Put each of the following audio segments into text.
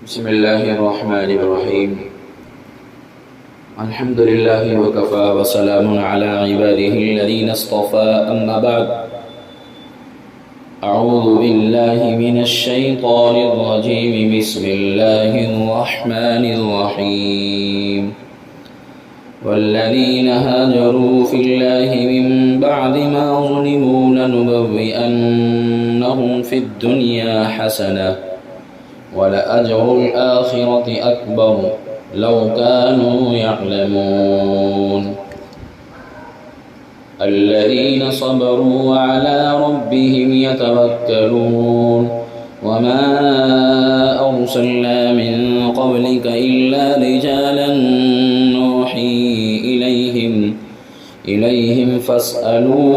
بسم الله الرحمن الرحيم. الحمد لله وكفى وسلام على عباده الذين اصطفى. أما بعد، أعوذ بالله من الشيطان الرجيم. بسم الله الرحمن الرحيم. والذين هاجروا في الله من بعد ما ظلموا لنبوئنهم في الدنيا حسنة ولأجر الآخرة أكبر لو كانوا يعلمون. الذين صبروا وعلى ربهم يتوكلون. وما أرسلنا من قبلك إلا رجالا نوحي إليهم فاسألوا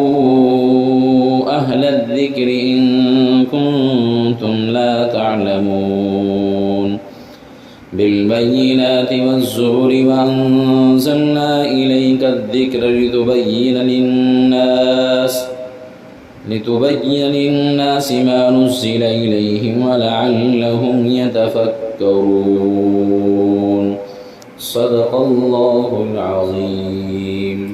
أهل الذكر إن كنتم لا تعلمون. بالبينات والزبر وأنزلنا إليك الذكر لتبين للناس ما نزل إليهم ولعلهم يتفكرون. صدق الله العظيم.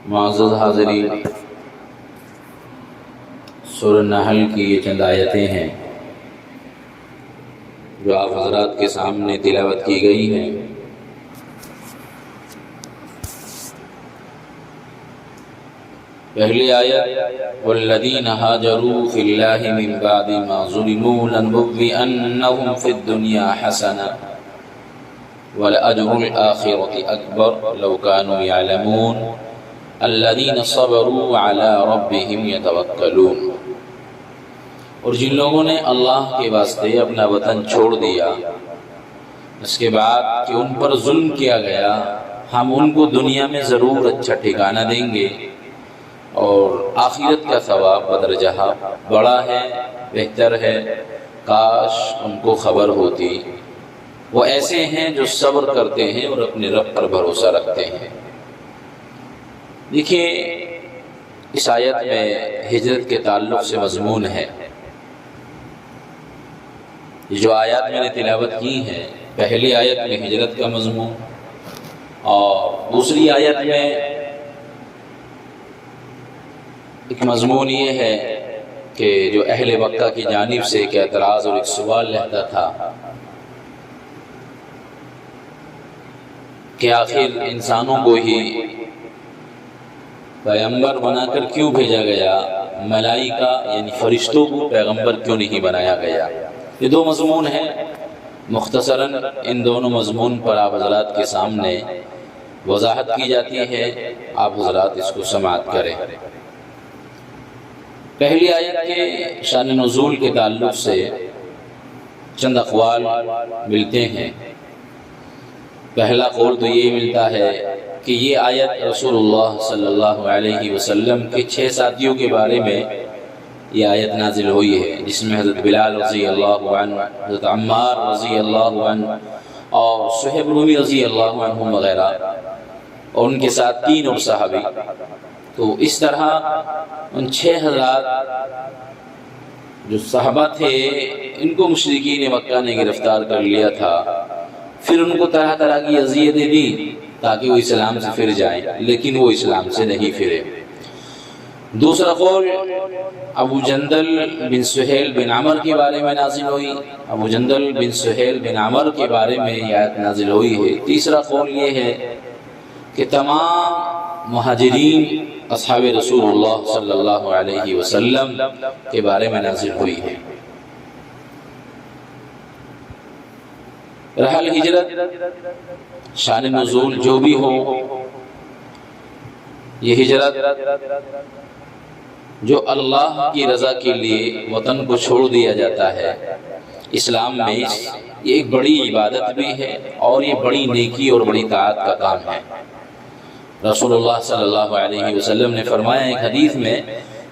معزز حاضرین، سورہ نحل کی یہ چند آیتیں ہیں جو آپ حضرات کے سامنے تلاوت کی گئی ہیں۔ پہلی آیت والذین ہاجروا فی اللہ من بعد ما ظلموا لنبوئنہم فی الدنیا حسنہ ولأجر الآخرة أکبر لو كانوا يعلمون. الذین صبروا وعلی ربهم يتوکلون. اور جن لوگوں نے اللہ کے واسطے اپنا وطن چھوڑ دیا، اس کے بعد کہ ان پر ظلم کیا گیا، ہم ان کو دنیا میں ضرور اچھا ٹھکانہ دیں گے اور آخرت کا ثواب بدرجہ بڑا ہے، بہتر ہے، کاش ان کو خبر ہوتی۔ وہ ایسے ہیں جو صبر کرتے ہیں اور اپنے رب پر بھروسہ رکھتے ہیں۔ دیکھیے، اس آیت میں ہجرت کے تعلق سے مضمون ہے۔ یہ جو آیات میں نے تلاوت کی ہیں، پہلی آیت میں ہجرت کا مضمون اور دوسری آیت میں ایک مضمون یہ ہے کہ جو اہل مکہ کی جانب سے ایک اعتراض اور ایک سوال رہتا تھا کہ آخر انسانوں کو ہی پیغمبر بنا کر کیوں بھیجا گیا، ملائکہ یعنی فرشتوں کو پیغمبر کیوں نہیں بنایا گیا۔ یہ دو مضمون ہیں، مختصراً ان دونوں مضمون پر آپ حضرات کے سامنے وضاحت کی جاتی ہے، آپ حضرات اس کو سماعت کریں۔ پہلی آیت کے شان نزول کے تعلق سے چند اقوال ملتے ہیں۔ پہلا قول تو یہ ملتا ہے کہ یہ آیت رسول اللہ صلی اللہ علیہ وسلم کے 6 ساتھیوں کے بارے میں یہ آیت نازل ہوئی ہے، جس میں حضرت بلال رضی اللہ عنہ، حضرت عمار رضی اللہ عنہ اور صہیب رومی رضی اللہ عنہ وغیرہ، اور ان کے ساتھ 3 اور صحابی۔ تو اس طرح ان 6 حضرات جو صحابہ تھے، ان کو مشرکین مکہ نے گرفتار کر لیا تھا، پھر ان کو طرح طرح کی اذیتیں دی تاکہ وہ اسلام سے پھر جائیں، لیکن وہ اسلام سے نہیں پھرے۔ دوسرا قول ابو جندل بن سہیل بن عمر کے بارے میں نازل ہوئی، ابو جندل بن سہیل بن عمر کے بارے میں یہ آیت نازل ہوئی ہے۔ تیسرا قول یہ ہے کہ تمام مہاجرین اصحاب رسول اللہ صلی اللہ علیہ وسلم کے بارے میں نازل ہوئی ہے۔ رحل ہجرت، شان نزول جو بھی ہو، یہ ہجرت جو اللہ کی رضا کے لیے وطن کو چھوڑ دیا جاتا ہے، اسلام میں یہ ایک بڑی عبادت بھی ہے اور یہ بڑی نیکی اور بڑی طاعت کا کام ہے۔ رسول اللہ صلی اللہ علیہ وسلم نے فرمایا ایک حدیث میں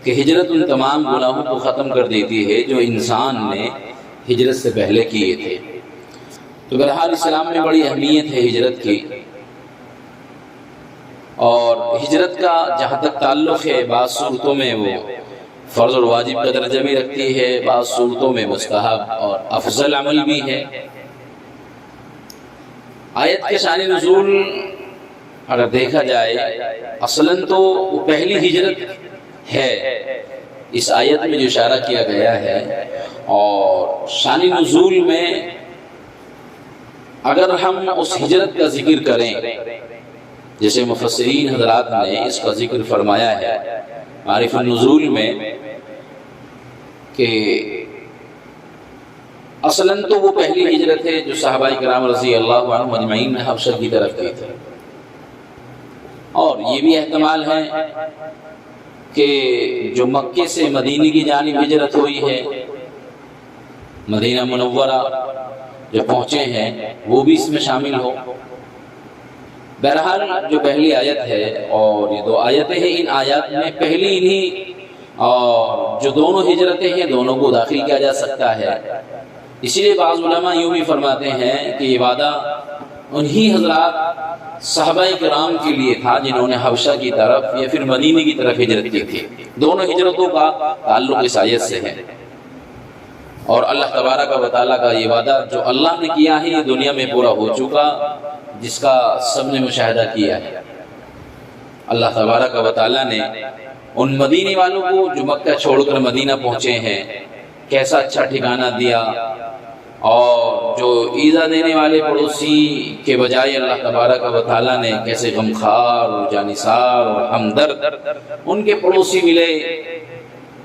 کہ ہجرت ان تمام گناہوں کو ختم کر دیتی ہے جو انسان نے ہجرت سے پہلے کیے تھے۔ تو بہرحال اسلام میں بڑی اہمیت ہے ہجرت کی، اور ہجرت کا جہاں تک تعلق ہے بعض صورتوں میں وہ فرض اور واجب کا درجہ بھی رکھتی ہے، بعض صورتوں میں مستحب اور افضل عمل بھی ہے۔ آیت کے شان نزول اگر دیکھا جائے اصلاً تو وہ پہلی ہجرت ہے اس آیت میں جو اشارہ کیا گیا ہے، اور شان نزول میں اگر ہم اس ہجرت کا ذکر کریں جیسے مفسرین حضرات نے اس کا ذکر فرمایا ہے معارف النزول میں کہ اصلاً تو وہ پہلی ہجرت ہے جو صحابہ کرام رضی اللہ عنہم اجمعین نے حبشہ کی طرف کی تھی، اور یہ بھی احتمال ہے کہ جو مکے سے مدینے کی جانب ہجرت ہوئی ہے، مدینہ منورہ جو پہنچے ہیں وہ بھی اس میں شامل ہو۔ بہرحال جو پہلی آیت ہے اور یہ دو آیتیں ہیں، ان آیات میں پہلی انہی اور جو دونوں ہجرتیں ہیں دونوں کو داخل کیا جا سکتا ہے۔ اسی لیے بعض علماء یوں بھی فرماتے ہیں کہ یہ وعدہ انہی حضرات صحابہ کرام کے لیے تھا جنہوں نے حبشہ کی طرف یا پھر مدینے کی طرف ہجرت کی تھی۔ دونوں ہجرتوں کا تعلق اس آیت سے ہے، اور اللہ تبارک و تعالیٰ کا یہ وعدہ جو اللہ نے کیا ہے یہ دنیا میں پورا ہو چکا، جس کا سب نے مشاہدہ کیا ہے۔ اللہ تبارک و تعالیٰ نے ان مدینے والوں کو جو مکہ چھوڑ کر مدینہ پہنچے ہیں کیسا اچھا ٹھکانہ دیا، اور جو ایذا دینے والے پڑوسی کے بجائے اللہ تبارک و تعالیٰ نے کیسے غمخوار اور جانثار اور ہمدرد ان کے پڑوسی ملے۔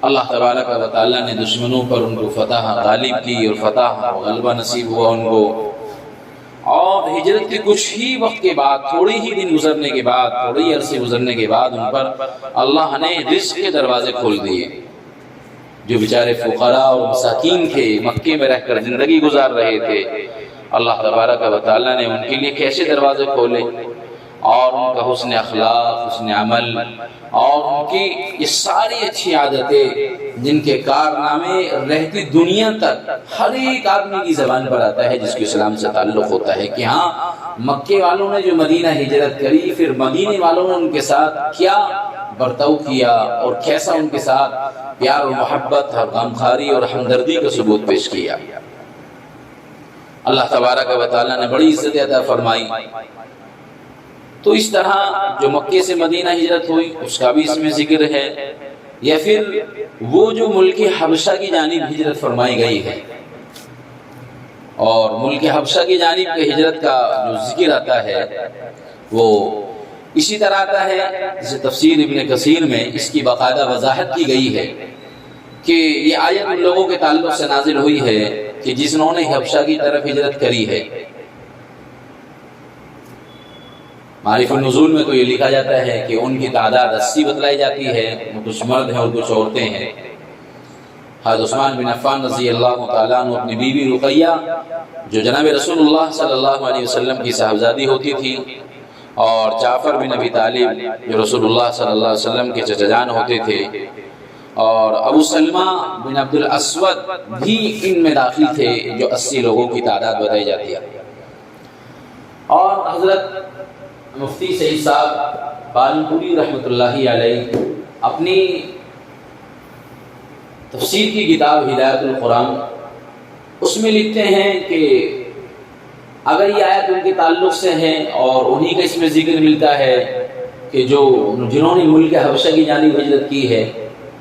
اللہ تبارک و تعالیٰ نے دشمنوں پر ان کو فتح غالب کی اور فتح و غلبہ نصیب ہوا ان کو، اور ہجرت کے کچھ ہی وقت کے بعد، تھوڑے ہی دن گزرنے کے بعد، تھوڑے ہی عرصے گزرنے کے بعد ان پر اللہ نے رزق کے دروازے کھول دیے۔ جو بیچارے فقراء اور مساکین تھے، مکے میں رہ کر زندگی گزار رہے تھے، اللہ تبارک و تعالیٰ نے ان کے لیے کیسے دروازے کھولے، اور ان کا حسن اخلاق، حسن عمل، اور ان کی یہ ساری اچھی عادتیں جن کے کارنامے رہتی دنیا تک ہر ایک آدمی کی زبان پر آتا ہے جس کے اسلام سے تعلق ہوتا ہے کہ ہاں مکے والوں نے جو مدینہ ہجرت کری، پھر مدینے والوں نے ان کے ساتھ کیا برتاؤ کیا اور کیسا ان کے ساتھ پیار و محبت اور غمخواری اور ہمدردی کا ثبوت پیش کیا۔ اللہ تبارک و تعالیٰ نے بڑی عزت عطا فرمائی۔ تو اس طرح جو مکے سے مدینہ ہجرت ہوئی اس کا بھی اس میں ذکر ہے، یا پھر وہ جو ملک حبشہ کی جانب ہجرت فرمائی گئی ہے، اور ملک حبشہ کی جانب کے ہجرت کا جو ذکر آتا ہے وہ اسی طرح آتا ہے جسے تفسیر ابن کثیر میں اس کی باقاعدہ وضاحت کی گئی ہے کہ یہ آیت ان لوگوں کے تعلق سے نازل ہوئی ہے کہ جنہوں نے حبشہ کی طرف ہجرت کری ہے۔ معارف النزول میں تو یہ لکھا جاتا ہے کہ ان کی تعداد 80 بتلائی جاتی ہے، کچھ مرد ہیں اور کچھ عورتیں ہیں۔ حضرت عثمان بن عفان رضی اللہ تعالیٰ عنہ اپنی بیوی رقیہ جو جناب رسول اللہ صلی اللہ علیہ وسلم کی صاحبزادی ہوتی تھی، اور جعفر بن ابی طالب جو رسول اللہ صلی اللہ علیہ وسلم کے چچا جان ہوتے تھے، اور ابو سلمہ بن عبد الاسود بھی ان میں داخل تھے جو 80 لوگوں کی تعداد بتائی جاتی ہے۔ اور حضرت مفتی سعید صاحب پالنپوری رحمۃ اللہ علیہ اپنی تفسیر کی کتاب ہدایت القرآن اس میں لکھتے ہیں کہ اگر یہ آیت ان کے تعلق سے ہے اور انہی کا اس میں ذکر ملتا ہے کہ جنہوں نے ملک حبشہ کی جانب ہجرت کی ہے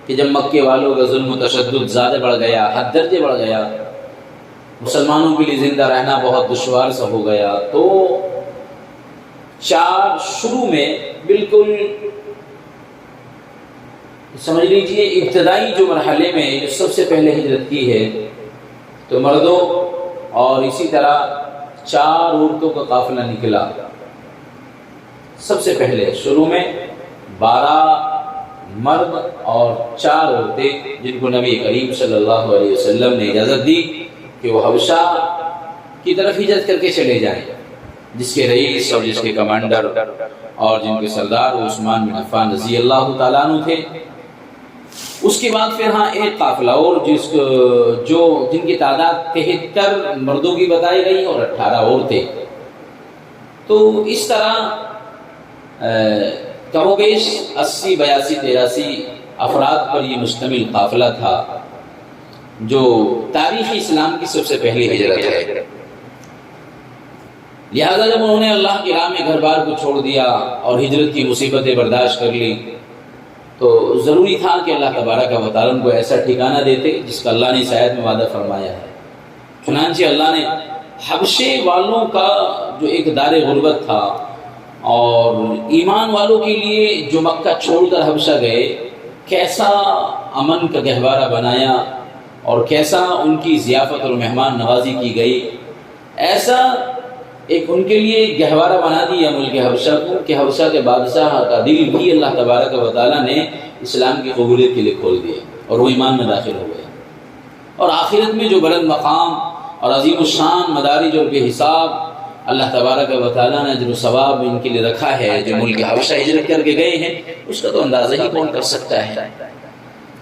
کہ جب مکے والوں کا ظلم و تشدد زیادہ بڑھ گیا، حد درجے بڑھ گیا، مسلمانوں کے لیے زندہ رہنا بہت دشوار سا ہو گیا، تو شروع میں بالکل سمجھ لیجئے ابتدائی جو مرحلے میں جو سب سے پہلے ہجرت کی ہے تو مردوں اور اسی طرح 4 عورتوں کا قافلہ نکلا۔ سب سے پہلے شروع میں 12 مرد اور 4 عورتیں جن کو نبی کریم صلی اللہ علیہ وسلم نے اجازت دی کہ وہ حبشہ کی طرف ہجرت کر کے چلے جائیں، جس کے رئیس اور جس کے کمانڈر اور جن کے سردار وہ عثمان بن عفان رضی اللہ تعالیٰ عنہ تھے۔ اس کے بعد پھر ایک قافلہ اور جن کی تعداد 73 مردوں کی بتائی گئی اور 18 عورتیں۔ تو اس طرح کم و بیش 80 82 83 افراد پر یہ مشتمل قافلہ تھا جو تاریخ اسلام کی سب سے پہلی ہجرت ہے۔ لہذا جب انہوں نے اللہ کی راہ میں گھر بار کو چھوڑ دیا اور ہجرت کی مصیبتیں برداشت کر لی تو ضروری تھا کہ اللہ تبارک و تعالیٰ ان کو ایسا ٹھکانہ دیتے جس کا اللہ نے اس آیت میں وعدہ فرمایا ہے۔ چنانچہ اللہ نے حبشے والوں کا جو ایک دار غربت تھا اور ایمان والوں کے لیے جو مکہ چھوڑ کر حبشہ گئے، کیسا امن کا گہوارہ بنایا اور کیسا ان کی ضیافت اور مہمان نوازی کی گئی، ایسا ایک ان کے لیے گہوارہ بنا دیا ملک حبشہ کو کہ حبشہ کے بادشاہ کا دل بھی اللہ تبارک و تعالیٰ نے اسلام کی قبولیت کے لیے کھول دیا اور وہ ایمان میں داخل ہو گئے، اور آخرت میں جو بلند مقام اور عظیم الشان مدارج اور بے حساب اللہ تبارک و تعالیٰ نے اجر و ثواب ان کے لیے رکھا ہے جو ملک حبشہ ہجرت کر کے گئے ہیں، اس کا تو اندازہ ہی کون کر سکتا ہے،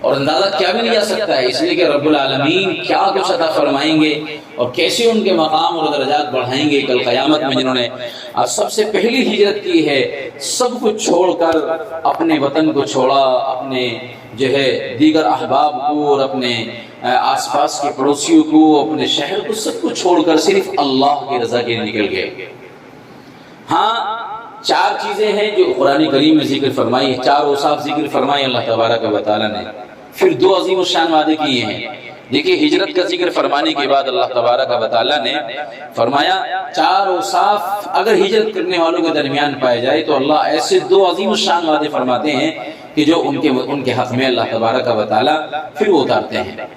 اور اندازہ کیا بھی نہیں جا سکتا ہے، اس لیے کہ رب العالمین کیا کچھ عطا فرمائیں گے اور کیسے ان کے مقام اور درجات بڑھائیں گے کل قیامت میں، جنہوں نے سب سے پہلی ہجرت کی ہے، سب کچھ چھوڑ کر اپنے وطن کو چھوڑا، اپنے جو ہے دیگر احباب کو اور اپنے آس پاس کے پڑوسیوں کو، اپنے شہر کو، سب کو چھوڑ کر صرف اللہ کی رضا کے لیے نکل گئے۔ ہاں 4 چیزیں ہیں جو قرآن کریم میں ذکر فرمائی ہیں، 4 اوصاف ذکر فرمائی اللہ تبارک و تعالیٰ نے، پھر 2 عظیم الشان وعدے کیے ہیں۔ دیکھیے ہجرت کا ذکر فرمانے کے بعد اللہ تبارک و تعالیٰ نے فرمایا 4 اوصاف اگر ہجرت کرنے والوں کے درمیان پائے جائے تو اللہ ایسے 2 عظیم الشان وعدے فرماتے ہیں کہ جو ان کے حق میں اللہ تبارک و تعالیٰ پھر وہ اتارتے ہیں۔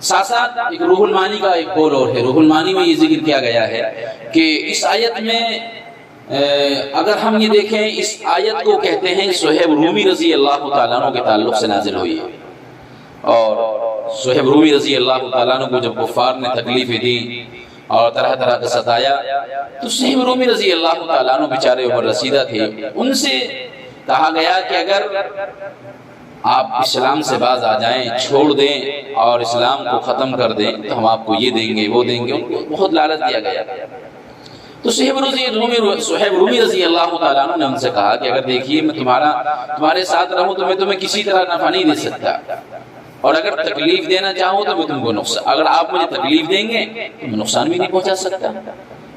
ساتھ ساتھ ایک روح المعانی کا ایک قول اور ہے، روح المعانی میں یہ ذکر کیا گیا ہے کہ اس آیت میں اگر ہم یہ دیکھیں، اس آیت کو کہتے ہیں صہیب رومی رضی اللہ تعالیٰ عنہ کے تعلق سے نازل ہوئی ہے، اور صہیب رومی رضی اللہ تعالیٰ عنہ کو جب کفار نے تکلیفیں دی اور طرح طرح کا ستایا تو صہیب رومی رضی اللہ تعالیٰ عنہ بیچارے عمر رسیدہ تھے، ان سے کہا گیا کہ اگر آپ اسلام سے باز آ جائیں، چھوڑ دیں اور اسلام کو ختم کر دیں تو ہم آپ کو یہ دیں گے وہ دیں گے، ان کو بہت لالچ دیا گیا۔ تو صہیب رومی رضی اللہ تعالیٰ عنہ نے ان سے کہا کہ اگر دیکھیے میں تمہارے ساتھ رہوں تو میں تمہیں کسی طرح نفع نہیں دے سکتا، اور اگر تکلیف دینا چاہوں تو میں تم کو نقصان، اگر آپ مجھے تکلیف دیں گے تو میں نقصان بھی نہیں پہنچا سکتا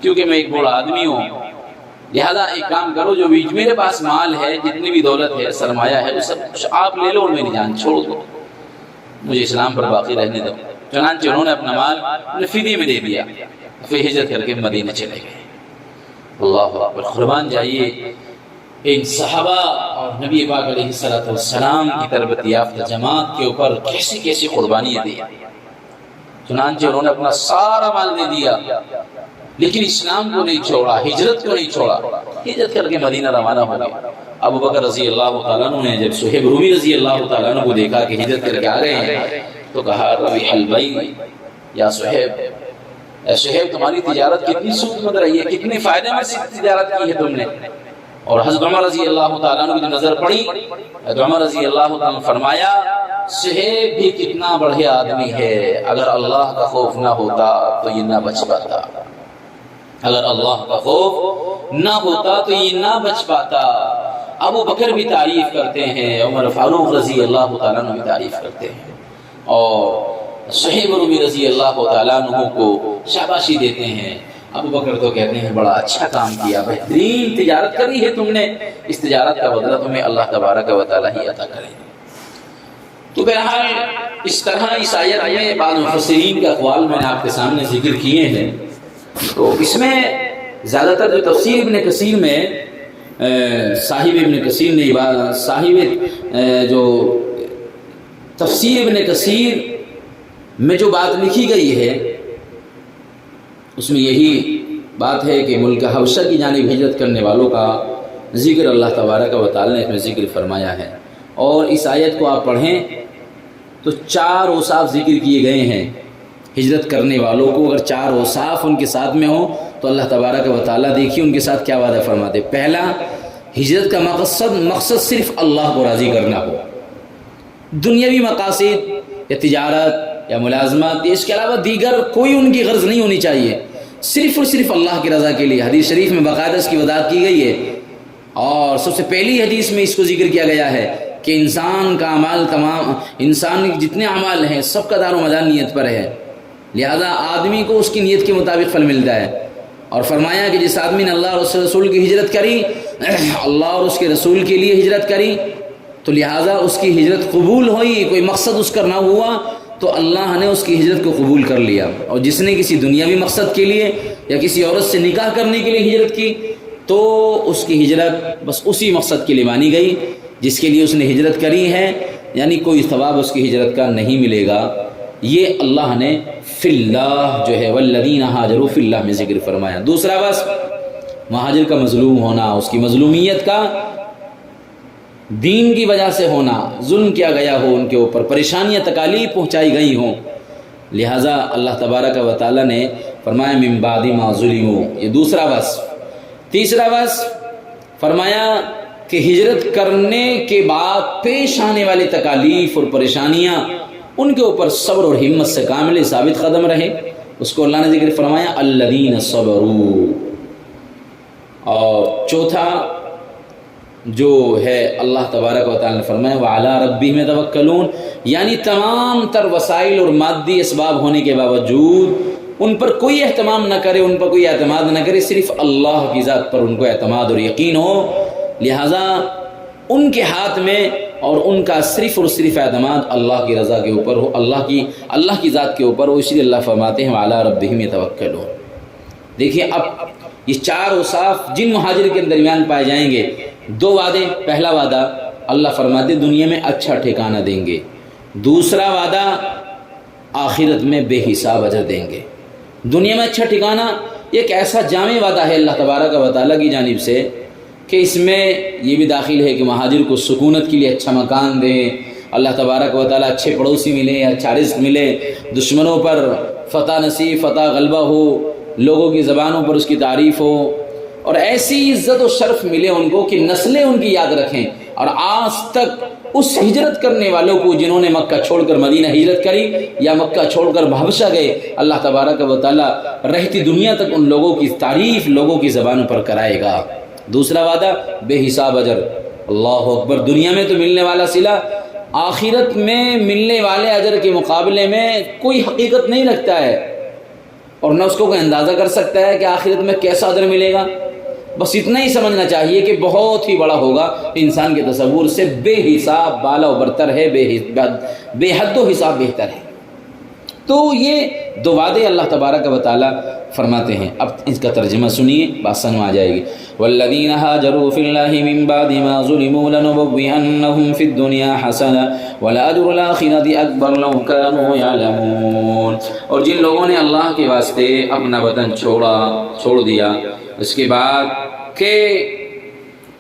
کیونکہ میں ایک بوڑھا آدمی ہوں، لہذا ایک کام کرو، جو بھی میرے پاس مال ہے، جتنی بھی دولت ہے، سرمایہ ہے، وہ سب آپ لے لو اور میری جان چھوڑ دو، مجھے اسلام پر باقی رہنے دو۔ چنانچہ انہوں نے اپنا مال فدیے میں دے دیا، پھر ہجرت کر کے مدینہ چلے گئے۔ اللہ اکبر، قربان جائیے ان صحابہ اور نبی پاک علیہ السلام کی تربیت یافتہ جماعت کے اوپر کیسی کیسی قربانیاں دی۔ چنانچہ انہوں نے اپنا سارا مال دے دیا لیکن اسلام کو نہیں چھوڑا، ہجرت کو نہیں چھوڑا، ہجرت کر کے مدینہ روانہ ہو گئے۔ ابو بکر رضی اللہ تعالیٰ عنہ نے جب صہیب رومی رضی اللہ تعالیٰ عنہ کو دیکھا کہ ہجرت کر کے آ رہے ہیں تو کہا ربیح البیع یا صہیب، اے صہیب تمہاری تجارت کتنی سود مند رہی ہے، کتنے فائدے میں سے تجارت کی ہے تم نے۔ اور حضرت عمر رضی اللہ تعالیٰ عنہ کی جو نظر پڑی، حضرت عمر رضی اللہ تعالیٰ عنہ فرمایا صہیب بھی کتنا بڑھیا آدمی ہے، اگر اللہ کا خوف نہ ہوتا تو یہ نہ بچ پاتا، اگر اللہ کا خوف نہ ہوتا تو یہ نہ بچ پاتا۔ ابو بکر بھی تعریف کرتے ہیں، عمر فاروق رضی اللہ تعالیٰ عنہ بھی تعریف کرتے ہیں، اور صہیب رومی رضی اللہ تعالیٰ عنہ کو شاباشی دیتے ہیں۔ ابو بکر تو کہتے ہیں بڑا اچھا کام کیا، بہترین تجارت کری ہے تم نے، اس تجارت کا بدلہ تمہیں اللہ تبارک و تعالیٰ ہی عطا کرے۔ تو بہرحال اس طرح اس آیت میں بعض مفسرین کے اقوال میں نے آپ کے سامنے ذکر کیے ہیں، تو اس میں زیادہ تر جو تفسیر ابن کثیر میں صاحب ابن کثیر نے جو تفسیر ابن کثیر میں جو بات لکھی گئی ہے اس میں یہی بات ہے کہ ملک حبشہ کی جانب ہجرت کرنے والوں کا ذکر اللہ تبارک و تعالی نے اس میں ذکر فرمایا ہے، اور اس آیت کو آپ پڑھیں تو 4 اوصاف ذکر کیے گئے ہیں ہجرت کرنے والوں کو۔ اگر 4 اوصاف ان کے ساتھ میں ہوں تو اللہ تبارک و تعالیٰ دیکھیے ان کے ساتھ کیا وعدہ فرماتے۔ پہلا، ہجرت کا مقصد صرف اللہ کو راضی کرنا ہو، دنیاوی مقاصد یا تجارت یا ملازمت اس کے علاوہ دیگر کوئی ان کی غرض نہیں ہونی چاہیے، صرف اور صرف اللہ کی رضا کے لیے۔ حدیث شریف میں باقاعدہ اس کی وضاحت کی گئی ہے اور سب سے پہلی حدیث میں اس کو ذکر کیا گیا ہے کہ انسان کا اعمال تمام، انسان کے جتنے اعمال ہیں سب کا دار و مدار نیت پر ہے، لہذا آدمی کو اس کی نیت کے مطابق پھل ملتا ہے۔ اور فرمایا کہ جس آدمی نے اللہ اور اس رسول کی ہجرت کری، اللہ اور اس کے رسول کے لیے ہجرت کری، تو لہٰذا اس کی ہجرت قبول ہوئی، کوئی مقصد اس کا نہ ہوا تو اللہ نے اس کی ہجرت کو قبول کر لیا۔ اور جس نے کسی دنیاوی مقصد کے لیے یا کسی عورت سے نکاح کرنے کے لیے ہجرت کی تو اس کی ہجرت بس اسی مقصد کے لیے مانی گئی جس کے لیے اس نے ہجرت کری ہے، یعنی کوئی ثواب اس کی ہجرت کا نہیں ملے گا۔ یہ اللہ نے فی اللہ جو ہے والذین ہاجروا فی اللہ میں ذکر فرمایا۔ دوسرا بس مہاجر کا مظلوم ہونا، اس کی مظلومیت کا دین کی وجہ سے ہونا، ظلم کیا گیا ہو، ان کے اوپر پریشانیاں تکالیف پہنچائی گئی ہوں، لہٰذا اللہ تبارک و تعالیٰ نے فرمایا من بعد ما ظلموا، یہ دوسرا بس۔ تیسرا بس فرمایا کہ ہجرت کرنے کے بعد پیش آنے والے تکالیف اور پریشانیاں ان کے اوپر صبر اور ہمت سے کامل ثابت قدم رہے، اس کو اللہ نے ذکر فرمایا الذین صبروا۔ اور چوتھا جو ہے اللہ تبارک و تعالیٰ نے فرمایا وعلی ربہم یتوکلون، یعنی تمام تر وسائل اور مادی اسباب ہونے کے باوجود ان پر کوئی اہتمام نہ کرے، ان پر کوئی اعتماد نہ کرے، صرف اللہ کی ذات پر ان کو اعتماد اور یقین ہو، لہٰذا ان کے ہاتھ میں اور ان کا صرف اور صرف اعتماد اللہ کی رضا کے اوپر ہو، اللہ کی ذات کے اوپر ہو، اس لیے اللہ فرماتے ہیں وعلی ربہم یتوکلون۔ دیکھیے اب یہ چار اوصاف جن مہاجر کے درمیان پائے جائیں گے، دو وعدے، پہلا وعدہ اللہ فرماتے دنیا میں اچھا ٹھکانہ دیں گے، دوسرا وعدہ آخرت میں بے حساب اجر دیں گے۔ دنیا میں اچھا ٹھکانہ ایک ایسا جامع وعدہ ہے اللہ تبارک و تعالیٰ کی جانب سے کہ اس میں یہ بھی داخل ہے کہ مہاجر کو سکونت کے لیے اچھا مکان دیں، اللہ تبارک و تعالیٰ اچھے پڑوسی ملے، اچھا رزق ملے، دشمنوں پر فتح نصیب، فتح غلبہ ہو، لوگوں کی زبانوں پر اس کی تعریف ہو، اور ایسی عزت و شرف ملے ان کو کہ نسلیں ان کی یاد رکھیں۔ اور آج تک اس ہجرت کرنے والوں کو جنہوں نے مکہ چھوڑ کر مدینہ ہجرت کری یا مکہ چھوڑ کر حبشہ گئے، اللہ تبارک و تعالیٰ رہتی دنیا تک ان لوگوں کی تعریف لوگوں کی زبانوں پر کرائے گا۔ دوسرا وعدہ بے حساب اجر، اللہ اکبر، دنیا میں تو ملنے والا صلہ آخرت میں ملنے والے اجر کے مقابلے میں کوئی حقیقت نہیں رکھتا ہے، اور نہ اس کو کوئی اندازہ کر سکتا ہے کہ آخرت میں کیسا اجر ملے گا۔ بس اتنا ہی سمجھنا چاہیے کہ بہت ہی بڑا ہوگا، انسان کے تصور سے بے حساب بالا و برتر ہے، بے حد و حساب بہتر ہے۔ تو یہ دو وعدے اللہ تبارک و تعالیٰ فرماتے ہیں۔ اب اس کا ترجمہ سنیے، بات سمجھ آ جائے گی۔ والذین ہاجروا فی اللہ من بعد ما ظلموا لنبوئنہم فی الدنیا حسنہ ولأجر الآخرۃ اکبر لو کانوا یعلمون۔ اور جن لوگوں نے اللہ کے واسطے اپنا وطن چھوڑ دیا، اس کے بعد کہ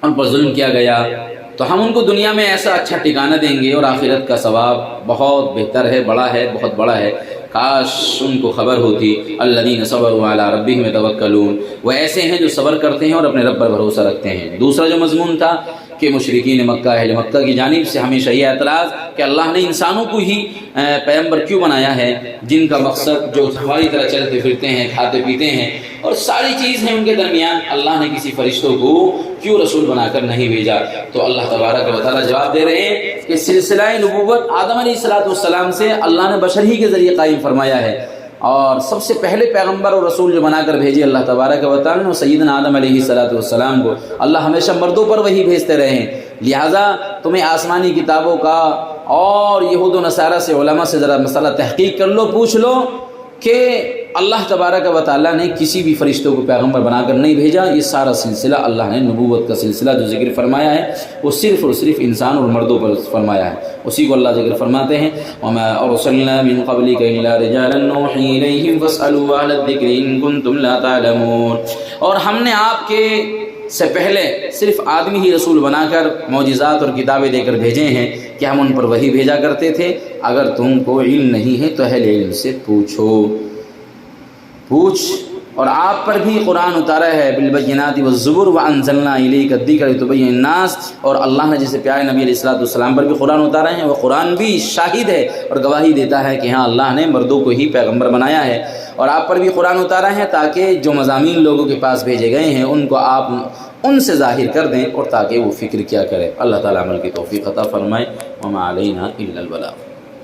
ان پر ظلم کیا گیا، تو ہم ان کو دنیا میں ایسا اچھا ٹھکانہ دیں گے اور آخرت کا ثواب بہت بہتر ہے، بڑا ہے، بہت بڑا ہے۔ کاش ان کو خبر ہوتی۔ الذین صبروا علی ربہم یتوکلون، وہ ایسے ہیں جو صبر کرتے ہیں اور اپنے رب پر بھروسہ رکھتے ہیں۔ دوسرا جو مضمون تھا کہ مشرکین مکہ، اہل مکہ کی جانب سے ہمیشہ یہ اعتراض کہ اللہ نے انسانوں کو ہی پیغمبر کیوں بنایا ہے، جن کا مقصد جو ہماری طرح چلتے پھرتے ہیں، کھاتے پیتے ہیں اور ساری چیز ہیں ان کے درمیان، اللہ نے کسی فرشتوں کو کیوں رسول بنا کر نہیں بھیجا؟ تو اللہ تبارک و تعالیٰ جواب دے رہے ہیں کہ سلسلہ نبوت آدم علیہ السلام سے اللہ نے بشر ہی کے ذریعے قائم فرمایا ہے، اور سب سے پہلے پیغمبر اور رسول جو بنا کر بھیجے اللہ تبارک و تعالیٰ نے سیدنا آدم علیہ السلام کو، اللہ ہمیشہ مردوں پر وہی بھیجتے رہے ہیں۔ لہٰذا تمہیں آسمانی کتابوں کا اور یہود و نصارہ سے، علماء سے ذرا مسئلہ تحقیق کر لو، پوچھ لو کہ اللہ تبارک و تعالیٰ نے کسی بھی فرشتوں کو پیغمبر بنا کر نہیں بھیجا۔ یہ سارا سلسلہ اللہ نے نبوت کا سلسلہ جو ذکر فرمایا ہے وہ صرف اور صرف انسان اور مردوں پر فرمایا ہے، اسی کو اللہ ذکر فرماتے ہیں وما ارسلنا من قبلک الا رجالا نوحی الیہم فاسألوا اہل الذکر ان کنتم لا تعلمون۔ اور ہم نے آپ کے سے پہلے صرف آدمی ہی رسول بنا کر معجزات اور کتابیں دے کر بھیجے ہیں کہ ہم ان پر وہی بھیجا کرتے تھے، اگر تم کو علم نہیں ہے تو اہل علم سے پوچھ اور آپ پر بھی قرآن اتارا ہے بالبینات والزبر وانزلنا الیک الذکر لتبین الناس، اور اللہ نے جیسے پیارے نبی علیہ الصلوۃ والسلام پر بھی قرآن اتارا ہے، وہ قرآن بھی شاہد ہے اور گواہی دیتا ہے کہ ہاں اللہ نے مردوں کو ہی پیغمبر بنایا ہے، اور آپ پر بھی قرآن اتارا ہے تاکہ جو مضامین لوگوں کے پاس بھیجے گئے ہیں ان کو آپ ان سے ظاہر کر دیں اور تاکہ وہ فکر کیا کرے۔ اللہ تعالیٰ عمل کی توفیق عطا فرمائے۔ وما علینا الا البلاغ۔